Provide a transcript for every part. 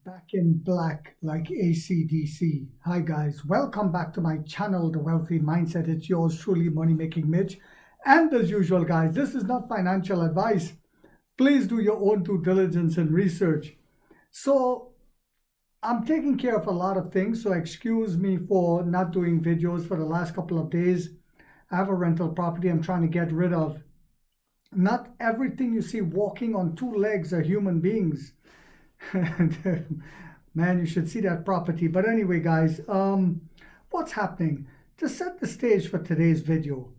Back in black like AC/DC. Hi guys, welcome back to my channel, The Wealthy Mindset. It's yours truly, Money Making Mitch. And as usual guys, this is not financial advice. Please do your own due diligence and research. So I'm taking care of a lot of things, so excuse me for not doing videos for the last couple of days. I have a rental property I'm trying to get rid of. Not everything you see walking on two legs are human beings. Man, you should see that property. But anyway guys, what's happening? To set the stage for today's video,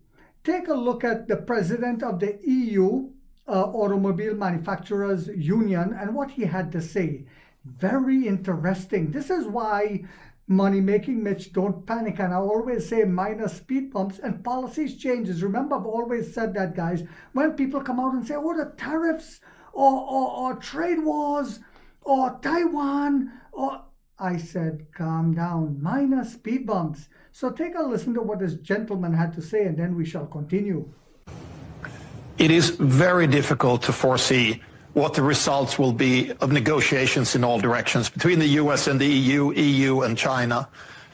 take a look at the president of the EU Automobile Manufacturers Union and what he had to say. Very interesting. This is why Money Making Mitch don't panic, and I always say minus speed bumps and policies changes. Remember, I've always said that guys. When people come out and say, oh, the tariffs or trade wars or Taiwan, or I said, calm down, minor speed bumps. So take a listen to what this gentleman had to say, and then we shall continue. It is very difficult to foresee what the results will be of negotiations in all directions between the US and the EU and China.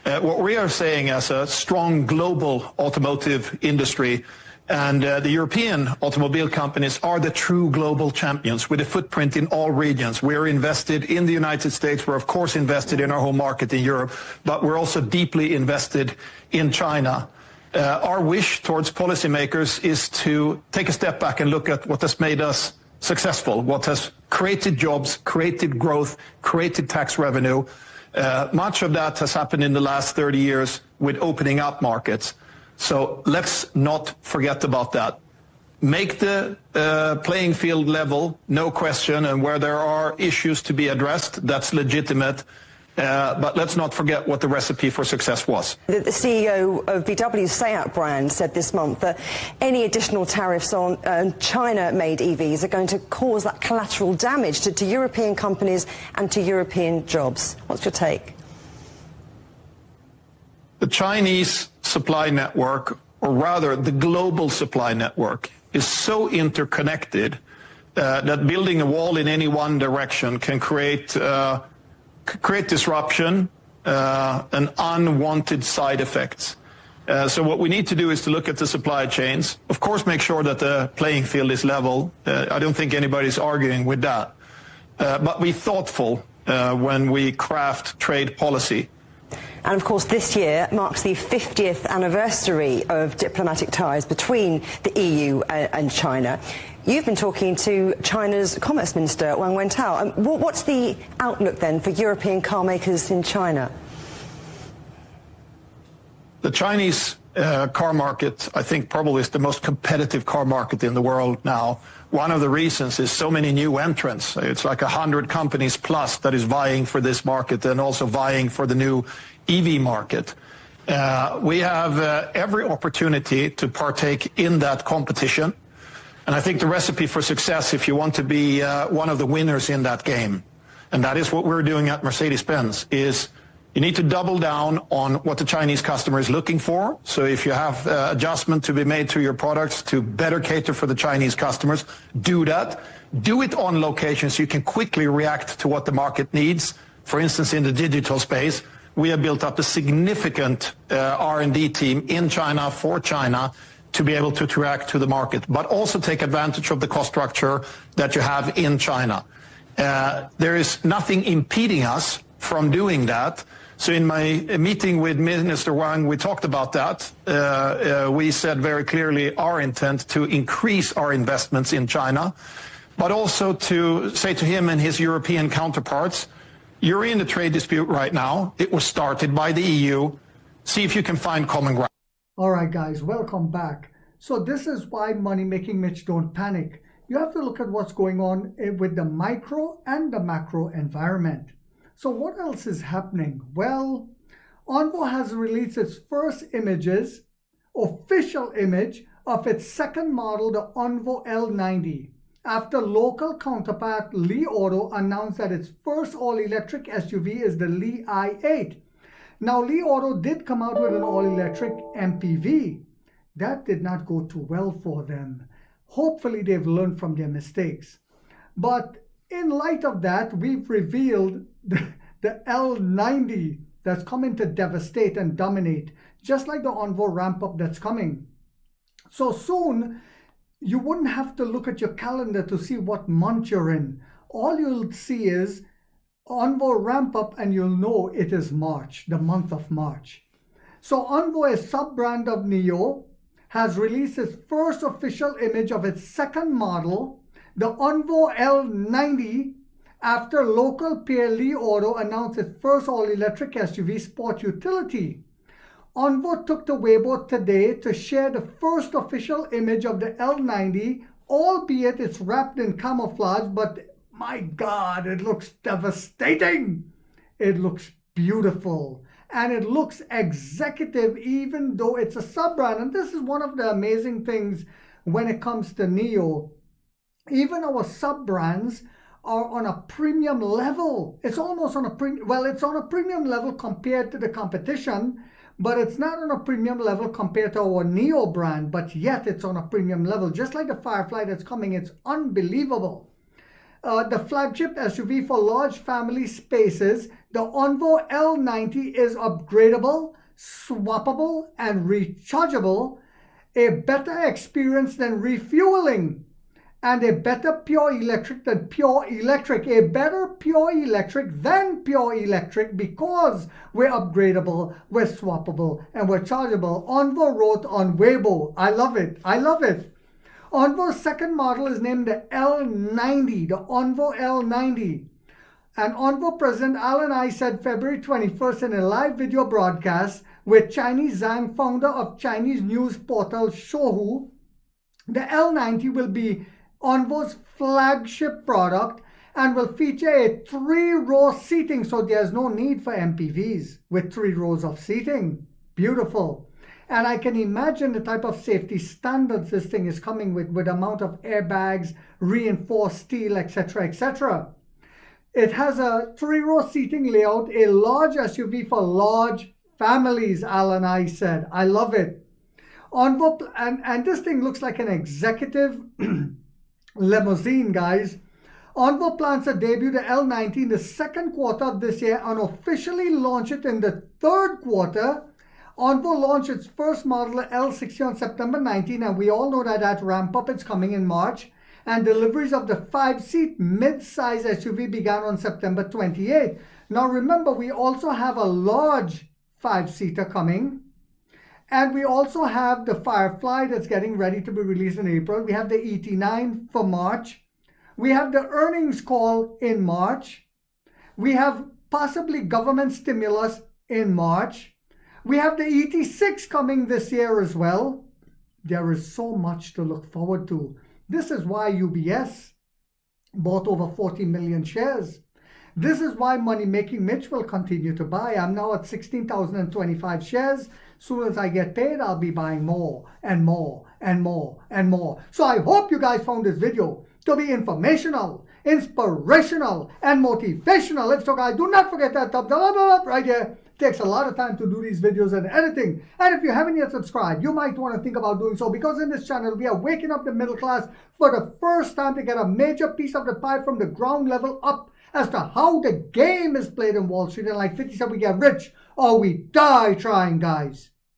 What we are saying as a strong global automotive industry, and the European automobile companies are the true global champions with a footprint in all regions. We're invested in the United States. We're, of course, invested in our home market in Europe, but we're also deeply invested in China. Our wish towards policymakers is to take a step back and look at what has made us successful, what has created jobs, created growth, created tax revenue. Much of that has happened in the last 30 years with opening up markets. So let's not forget about that. Make the playing field level, no question, and where there are issues to be addressed, that's legitimate. But let's not forget what the recipe for success was. The CEO of VW's Seat brand said this month that any additional tariffs on China-made EVs are going to cause that collateral damage to European companies and to European jobs. What's your take? The Chinese supply network, or rather the global supply network, is so interconnected that building a wall in any one direction can create disruption and unwanted side effects. So what we need to do is to look at the supply chains. Of course, make sure that the playing field is level. I don't think anybody's arguing with that. But be thoughtful when we craft trade policy. And of course, this year marks the 50th anniversary of diplomatic ties between the EU and China. You've been talking to China's Commerce Minister, Wang Wentao. What's the outlook then for European car makers in China? The Chinese car market, I think, probably is the most competitive car market in the world now. One of the reasons is so many new entrants. It's like 100 companies plus that is vying for this market and also vying for the new EV market. We have every opportunity to partake in that competition. And I think the recipe for success, if you want to be one of the winners in that game, and that is what we're doing at Mercedes-Benz, is you need to double down on what the Chinese customer is looking for. So if you have adjustment to be made to your products to better cater for the Chinese customers, do that. Do it on location so you can quickly react to what the market needs. For instance, in the digital space, we have built up a significant R&D team in China for China to be able to react to the market, but also take advantage of the cost structure that you have in China. There is nothing impeding us from doing that. So in my meeting with Minister Wang, we talked about that. We said very clearly our intent to increase our investments in China, but also to say to him and his European counterparts, you're in a trade dispute right now. It was started by the EU. See if you can find common ground. All right, guys, welcome back. So this is why Money Making Mitch don't panic. You have to look at what's going on with the micro and the macro environment. So what else is happening? Well, Onvo has released its first official image of its second model, the Onvo L90, after local counterpart Li Auto announced that its first all-electric SUV is the Li i8. Now, Li Auto did come out with an all-electric MPV. That did not go too well for them. Hopefully, they've learned from their mistakes. But in light of that, we've revealed the L90 that's coming to devastate and dominate, just like the Onvo ramp-up that's coming. So soon, you wouldn't have to look at your calendar to see what month you're in. All you'll see is Onvo ramp-up, and you'll know it is March, the month of March. So Onvo, a sub-brand of NIO, has released its first official image of its second model, the Onvo L90, after local peer Li Auto announced its first all-electric SUV sport utility. Onvo took to Weibo today to share the first official image of the L90, albeit it's wrapped in camouflage, but my God, it looks devastating. It looks beautiful. And it looks executive, even though it's a sub-brand. And this is one of the amazing things when it comes to NIO. Even our sub-brands are on a premium level. It's almost on a it's on a premium level compared to the competition, but it's not on a premium level compared to our NIO brand, but yet it's on a premium level. Just like the Firefly that's coming, it's unbelievable. The flagship SUV for large family spaces, the Onvo L90 is upgradable, swappable, and rechargeable, a better experience than refueling, and a better pure electric than pure electric, a better pure electric than pure electric, because we're upgradable, we're swappable, and we're chargeable. Onvo wrote on Weibo. I love it. I love it. Onvo's second model is named the L90, the Onvo L90. And Onvo President Alan Ai said February 21st in a live video broadcast with Chinese Zhang, founder of Chinese news portal Shouhu, the L90 will be Onvo's flagship product and will feature a 3-row seating, so there's no need for MPVs with 3 rows of seating. Beautiful. And I can imagine the type of safety standards this thing is coming with amount of airbags, reinforced steel, etc., etc. It has a 3-row seating layout, a large SUV for large families, Alan Ai said. I love it. Onvo, and this thing looks like an executive limousine, guys. Onvo plans to debut the L90 in the second quarter of this year and officially launch it in the third quarter. Onvo launched its first model L60 on September 19, and we all know that ramp up is coming in March. And deliveries of the 5-seat mid-size SUV began on September 28. Now remember, we also have a large 5-seater coming. And we also have the Firefly that's getting ready to be released in April. We have the ET9 for March. We have the earnings call in March. We have possibly government stimulus in March. We have the ET6 coming this year as well. There is so much to look forward to. This is why UBS bought over 40 million shares. This is why Money Making Mitch will continue to buy. I'm now at 16,025 shares. Soon as I get paid, I'll be buying more and more and more and more. So I hope you guys found this video to be informational, inspirational, and motivational. If so, guys, do not forget that thumbs up right here. It takes a lot of time to do these videos and editing. And if you haven't yet subscribed, you might want to think about doing so, because in this channel, we are waking up the middle class for the first time to get a major piece of the pie from the ground level up as to how the game is played in Wall Street. And like 50 said, we get rich or we die trying, guys.